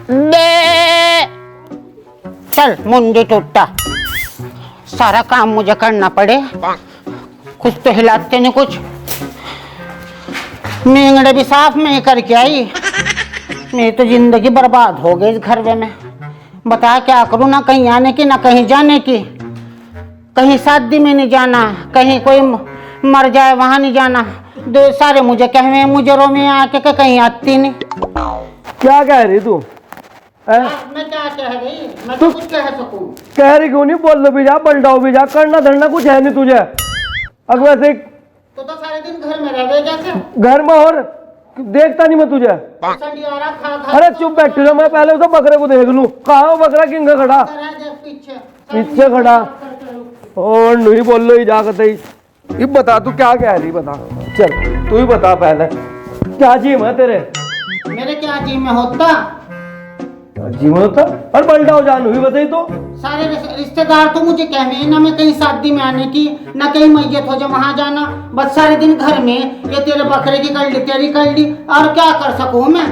बे चल मुंडी टूटा, सारा काम मुझे करना पड़े, कुछ तो हिलाते नहीं कुछ। मेंगड़े भी साफ मैं करके आई, मेरी तो जिंदगी बर्बाद हो गई इस घर में। बता क्या करूं, ना कहीं आने की ना कहीं जाने की, कहीं शादी में नहीं जाना, कहीं कोई मर जाए वहां नहीं जाना। दो सारे मुझे कहे मुजरों में आके कहीं आती नहीं। क्या कह रही तू? मैं क्या कह रही, मैं तो कुछ कह सकूं। कह रही क्यों नहीं? बोल भी जा, बलडाओ भी जा, करना धरना कुछ है नहीं तुझे। अब वैसे तो सारे दिन घर में रह गए जैसे। घर में और देखता नहीं मैं तुझे। अरे चुप बैठ रहा, मैं पहले उसे बकरे को देख लूं। कहाँ बकरा किंग खड़ा? पीछे खड़ा और नहीं बोल लो ही जाकर ही। ये बता तू क्या कह रही, बता। चल तू ही बता पहले, क्या जीम है तेरे? मेरे क्या जी में होता, जीवन होता और बलडाओ जान हुई बताई तो। सारे रिश्तेदार तो मुझे कहने ना मैं कहीं शादी में आने की, ना कहीं मैयत हो जाए वहां जाना, बस सारे दिन घर में ये तेरे बकरे की कर ली तेरी कर ली, और क्या कर सकूं मैं?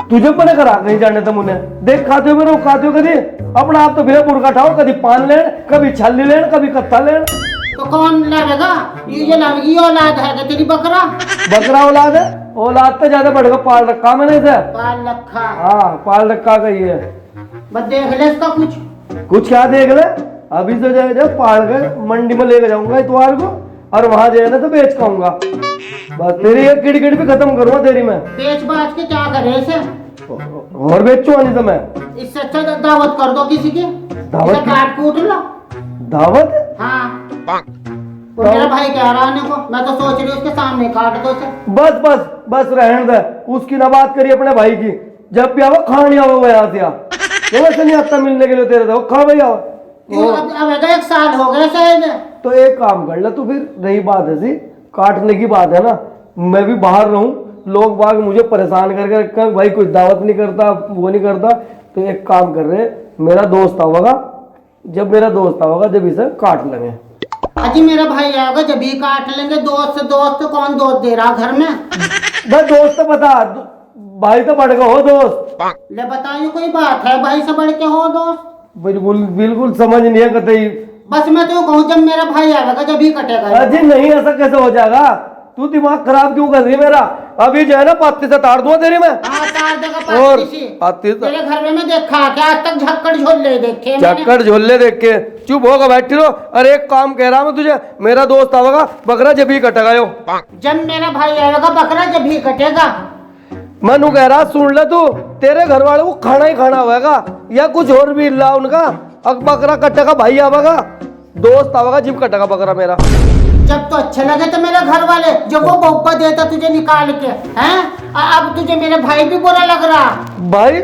तुझे पने करा कहीं जाने तो मुने देख खाते हो मेरे खाते हो कभी अपना आप तो फिर बुरका ठाओ, कभी पान लेन, कभी छल्ली लेन, कभी कत्था लेन। तो कौन लावेगा? ये लावेगी, ये औलाद है क्या तेरी? बकरा बकरा औलाद है, औलाद तो ज्यादा बढ़ेगा। पाल रखा मैंने इसे, पाल रखा। हाँ पाल रखा का ये। बस देख ले इसका कुछ। कुछ क्या देख ले, अभी तो जाए पाल के मंडी में लेके जाऊंगा इतवार को, और वहां जाए ना तो बेच खाऊंगा। बस तेरी एक किड़ी किड़ी भी खत्म करूंगा तेरी मैं। बेच बाच के क्या करे इसे? और बेचूंगा नहीं तो मैं। इससे अच्छा दावत कर दो किसी की, दावत इसे काट कूट लो। दावत? हाँ तो मेरा भाई कह रहा है को, मैं तो सोच रही हूँ उसके सामने काट दो उसे। बस बस बस रहने दे, उसकी ना बात करिए अपने भाई की। जब भी आओ खाने आओ वो यहाँ से आ, तो वैसे नहीं आता मिलने के लिए तेरे तो खा भाई आओ। अब 1 साल हो गए शायद। तो एक काम कर ले तू, फिर रही बात है सी काटने की बात है ना, मैं भी बाहर रहूं, लोग बाग मुझे परेशान करके रखा, भाई कुछ दावत नहीं करता वो नहीं करता। तो एक काम कर रहे, मेरा दोस्त आवागा, जब मेरा दोस्त आवागा जब इसे काट लेंगे। अजी मेरा भाई आएगा जब भी काट लेंगे। दोस्त से दोस्त कौन दोस्त दे रहा घर में? भाई दोस्त तो बता, भाई तो बढ़ गए हो दोस्त। ले बताइए कोई बात है, भाई से बढ़ के हो दोस्त? बिल्कुल बिल्कुल समझ नहीं है कतई। बस मैं तो कहूँ जब मेरा भाई आएगा जब ही कटेगा। अजी नहीं, ऐसा कैसे हो जाएगा? तू दिमाग खराब क्यों कर रही है मेरा? अभी जो है ना पत्ती से ताड़ दूंगा तेरी मैं। और तेरे घर में मैं देखा क्या आज तक? झक्कड़ झोले देखे, झक्कड़ झोले देख के चुप होगा बैठी रहो। अरे एक काम कह रहा मैं तुझे, मेरा दोस्त आवेगा बकरा जब ही कटेगा यो। जब मेरा भाई आएगा बकरा जब ही कटेगा। मनु कह रहा सुन ले तू, तेरे घर वाले को खाना ही खाना होगा या कुछ और भी ला उनका। अब बकरा कटेगा भाई आवेगा, दोस्त आवेगा जब कटेगा बकरा मेरा। जब तो अच्छे लगे तो मेरे घर वाले, जब वो बोब्बा देता तुझे निकाल के हैं, अब तुझे मेरे भाई भी बुरा लग रहा। भाई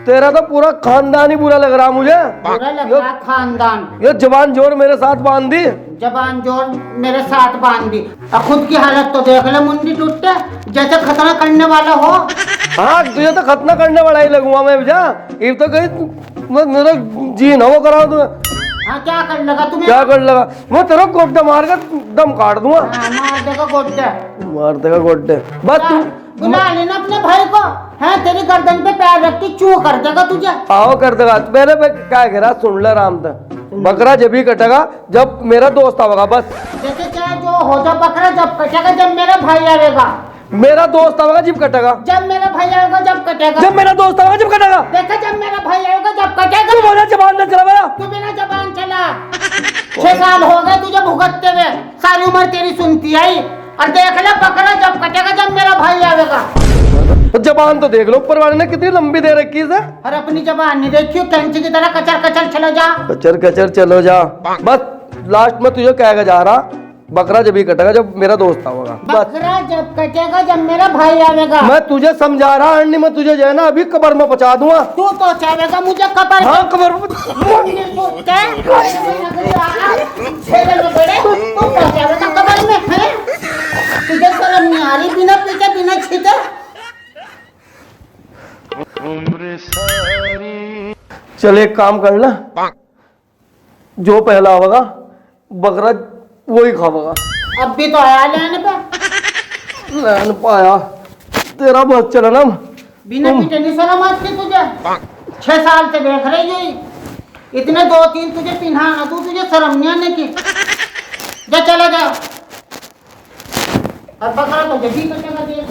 तेरा तो पूरा खानदान ही बुरा लग रहा मुझे। बुरा लग रहा खानदान? ये जबान जोर मेरे साथ बांध दी, जबान जोर मेरे साथ बांध दी। और खुद की हालत तो देख ले, मुंडी टूटते जैसे खतरा करने वाला हो। हाँ तुझे तो खतना करने वाला ही लगूंगा मैं भैया। ये तो कहीं मेरा जी ना वो करा तू। हाँ क्या कर लगा तुम्हें? क्या कर लगा? मैं तेरा गोड्डा मार कर दम काट दूंगा। मार देगा गोड्डा, मार देगा गोड्डे। बस तू बुला लेना अपने भाई को, है तेरी गर्दन पे पैर रख के चू कर देगा तुझे। आओ कर देगा। मेरे पे क्या कह रहा सुन ले राम था, बकरा जब ही कटेगा जब मेरा दोस्त आवेगा। बस जैसे चाहे जो हो जा, बकरा जब कटेगा जब मेरा भाई आएगा। मेरा दोस्त आवेगा जब कटेगा, जब मेरा भाई आएगा जब कटेगा। जब मेरा दोस्त आवेगा जब कटेगा। देखा जब मेरा भाई आएगा जब कटेगा। तू बोला जबान न चला गया, तू बिना जबान चला। 6 साल हो गए तुझे भुगतते हुए, सारी उम्र तेरी सुनती आई। और देख ले बकरा जब कटेगा जब मेरा भाई आएगा। जबान तो देख लो ऊपर वाले ने कितनी लंबी दे रखी है। और अपनी जबान नहीं देखी, कैंची की तरह कचर कचर चलो जा। कचर कचर चलो जा। बस लास्ट में तुझे कहेगा जा रहा, बकरा जब ही कटेगा जब मेरा दोस्त आएगा। बकरा जब कटेगा जब मेरा भाई आएगा। मैं तुझे समझा रहा अन्नी, मैं तुझे जो है ना अभी कब्र में पहुंचा दूंगा। तू तो चाहेगा मुझे कब्र? हाँ कब्र में। तुझे शर्म नहीं आ रही? बिना पीछे बिना छीते। चल एक काम कर ले, जो पहला होगा बकरा वही खावेगा। अब भी तो आया लेने पे। लैन पाया तेरा बस चला ना। बिना पीटे नहीं शर्म आती तुझे? 6 साल से देख रही है, इतने 2-3 तुझे पिन्हाना, तू तुझे शर्म नहीं आने की? जा चला जा, और बकरा तो जब भी कटेगा देख,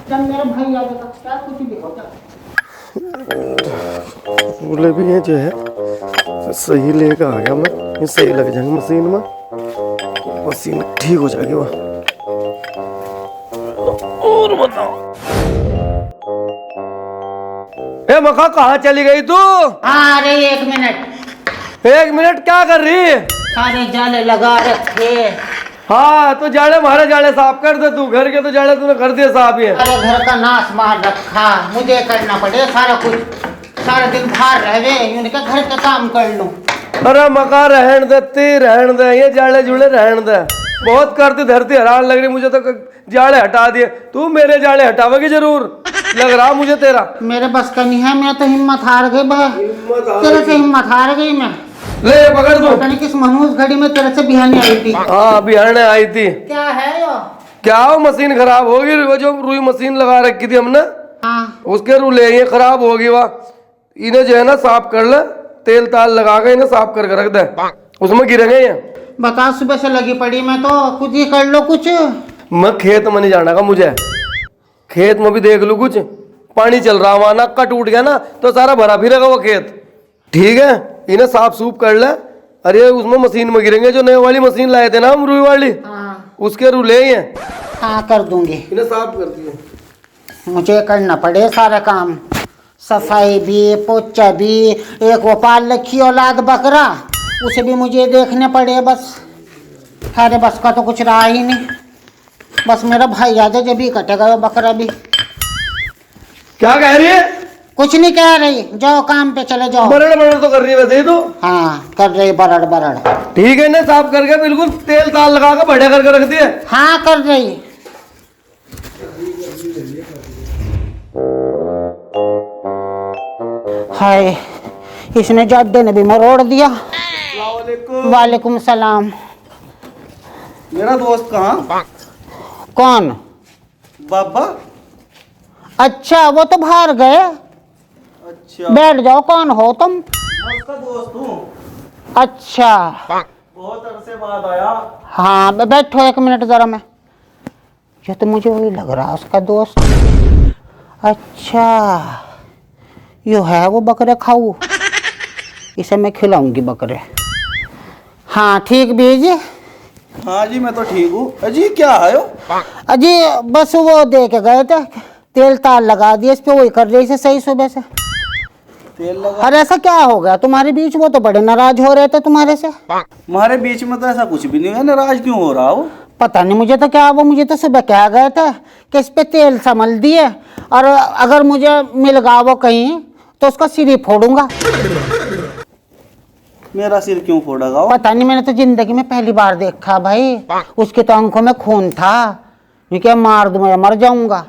जब मेरा भाई आ जाएगा क्या कुछ भी होगा। बोले भी ये जो है सही लेकर आ गया मैं, ये सही लग जाएंगे मशीन में, मशीन ठीक हो जाएगी वह। और बताओ ए मखा, कहाँ चली गई तू? अरे 1 मिनट। 1 मिनट क्या कर रही है? सारे जाले लगा रखे। हाँ तो जाले, हमारे जाले साफ कर दे तू, घर के तो जाले तूने कर दिए साफ ही है। अरे घर का नाश मार रखा, मुझे करना पड़े सारा कुछ, सारा दिन बाहर रहे, उनके घर का काम कर लूं। अरे मका रहन देती, रहन दे, ये जाले जुड़े रहन दे, बहुत करती, धरती हैरान लग रही मुझे तो, जाले हटा दिए, तू मेरे जाले हटावेगी जरूर, लग रहा मुझे तेरा। मेरे बस का नहीं है, मैं तो हिम्मत हार गई भाई, तेरे से हिम्मत हार गई मैं। ले पकड़ तू। पता नहीं किस मनहूस घड़ी में तेरे से बिहाने आई थी। हाँ बिहाने आई थी। क्या है यो? क्या हो, मशीन खराब होगी, वो जो रुई मशीन लगा रखी थी हमने, हाँ उसके रूले ये खराब होगी, वाह इन्हें जो है ना साफ कर ले, तेल ताल लगा के इन्हें साफ करके रख दे, उसमें गिरेंगे ये। बता, सुबह से लगी पड़ी मैं तो, कुछ ही कर लो कुछ। मैं खेत में नहीं जाना का, मुझे खेत में भी देख लूँ कुछ, पानी चल रहा वहां, नक्का टूट गया ना तो सारा भरा फिरेगा वो खेत, ठीक है, इन्हें साफ सूफ कर ले। अरे उसमें मशीन में गिरेंगे, जो नई वाली मशीन लाए थे ना हम रुई वाली, हाँ उसके रूले ही हैं। हाँ कर दूंगी, इन्हें साफ कर दिए। मुझे करना पड़े सारे काम, सफाई भी, पोछा भी, एक वो पाल रखी औलाद बकरा, उसे भी मुझे देखने पड़े बस। अरे बस का तो कुछ रहा ही नहीं, बस मेरा भाई आ जाए जब भी कटेगा वो बकरा भी। क्या कह रही है? कुछ नहीं कह रही, जाओ काम पे चले जाओ। बरड़ बरड़ तो कर रही है वैसे ही तो। हाँ कर रही बरड़ बरड़। ठीक है, इन्हें साफ करके बिल्कुल तेल ताल लगा के बढ़िया करके रख दिए। हाँ कर रही। हाय, इसने जादे ने भी मरोड़ दिया। वालेकुम सलाम। मेरा दोस्त कहाँ? कौन? बाबा। अच्छा वो तो बाहर गए। अच्छा, बैठ जाओ, कौन हो तुम? मैं उसका दोस्त हूँ, अच्छा बहुत अरसे बाद आया। हाँ बैठो 1 मिनट जरा, मैं ये तो मुझे वही लग रहा उसका दोस्त। अच्छा यो है वो बकरे खाऊ, इसे मैं खिलाऊंगी बकरे। हाँ ठीक बीजी। हाँ जी मैं तो ठीक हूँ। अजी क्या आयो? अजी बस वो दे के गए थे, तेल ताल लगा दिए इस पे, वही कर रही से सही सुबह से। तेल लगा? अरे ऐसा क्या हो गया तुम्हारे बीच? वो तो बड़े नाराज हो रहे थे तुम्हारे से। हमारे बीच में तो ऐसा कुछ भी नहीं है, नाराज क्यों हो रहा हो? पता नहीं मुझे तो क्या, वो मुझे तो सुबह कह गए थे कि इस पे तेल संभल दिए, और अगर मुझे मिल गया वो कहीं तो उसका सिर ही फोड़ूंगा। मेरा सिर क्यों फोड़ेगा वो? पता नहीं, मैंने तो जिंदगी में पहली बार देखा भाई, उसके तो आंखों में खून था, ये क्या मार दूं मैं, मर जाऊंगा।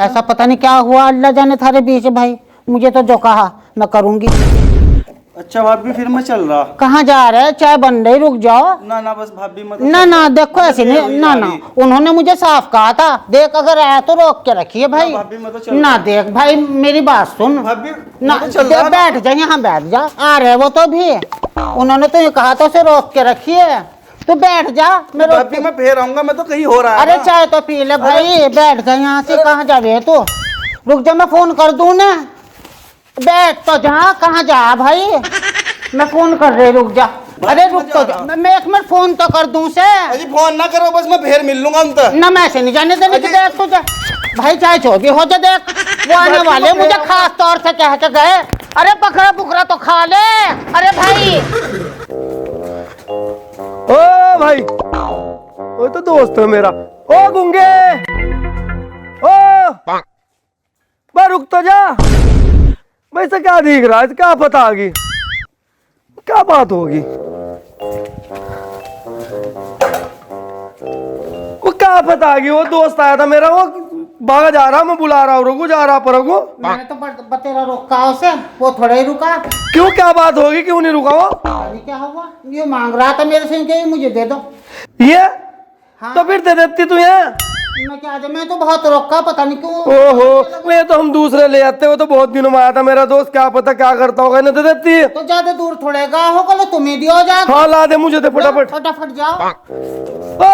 ऐसा पता नहीं क्या हुआ, अल्लाह जाने थारे बीच भाई, मुझे तो जो कहा मैं करूंगी। अच्छा भाभी, फिर मैं चल रहा। कहाँ जा रहे हैं? चाय बन रही, रुक जाओ। ना ना बस भाभी मत। ना ना देखो ऐसे नहीं, ना ना उन्होंने मुझे साफ कहा था, देख अगर आया तो रोक के रखिए भाई। भाभी मैं तो चल ना देख भाई, मेरी बात सुन भाभी, ना, मैं तो चल रहा। बैठ जा यहाँ, बैठ जा। आ रहे वो तो भी, उन्होंने तो ये कहा था उसे रोक के रखिए, तू बैठ जा। मैं भाभी मैं फिर आऊंगा, मैं तो कहीं हो रहा है अरे ना। चाय तो पी ले भाई, बैठ जा यहाँ से। कहाँ जा रहे तू? रुक जा, मैं फोन कर दूं ना। बैठ तो जा, कहाँ जा भाई, मैं फोन कर रही, रुक जा। अरे रुक तो जा, मैं 1 मिनट फोन तो कर दूं से। अजी फोन ना करो, बस मैं फिर मिल लूंगा उनसे। ना मैं ऐसे नहीं जाने देने की, देख तुझे भाई चाहे जो भी हो जा, देख वो आने वाले मुझे खास तौर से कह के गए, अरे बकरा बुकरा तो खा ले। अरे भाई, ओ भाई, वो तो दोस्त है मेरा। ओ गुंगे, ओ बा रुक तो जा भाई, से क्या दिख रहा है, क्या पता आ गई, क्या बात होगी, वो क्या पता आ गई। वो दोस्त आया था मेरा, वो भागा जा रहा, मैं बुला रहा हूँ, रुको जा रहा पर रुको। मैंने तो बतेरा रोका उसे, वो थोड़ा ही रुका। क्यों, क्या बात होगी, क्यों नहीं रुका वो? अरे क्या हुआ, ये मांग रहा था मेरे से कि मुझे दे दो। ये हाँ। तो फिर दे देती तू, ये मैं क्या दे, मैं तो बहुत रोका, पता नहीं क्यों। ओहो, मैं तो हम दूसरे ले आते। वो तो बहुत दिनों में आया था मेरा दोस्त, क्या पता क्या करता होगा। इन्हें दे देती है तो ज्यादा दूर थोड़े गा होगा, लो तुम्हें दियो जा। हाँ ला दे, मुझे दे फटाफट। फटाफट जाओ। ओ,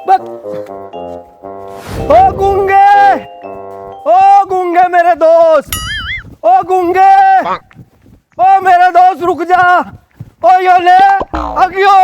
बस। ओ गूंगे, ओ गूंगे मेरे दोस्त, ओ गूंगे, ओ मेरे दोस्त रुक जा। ओ यो ले अगियो।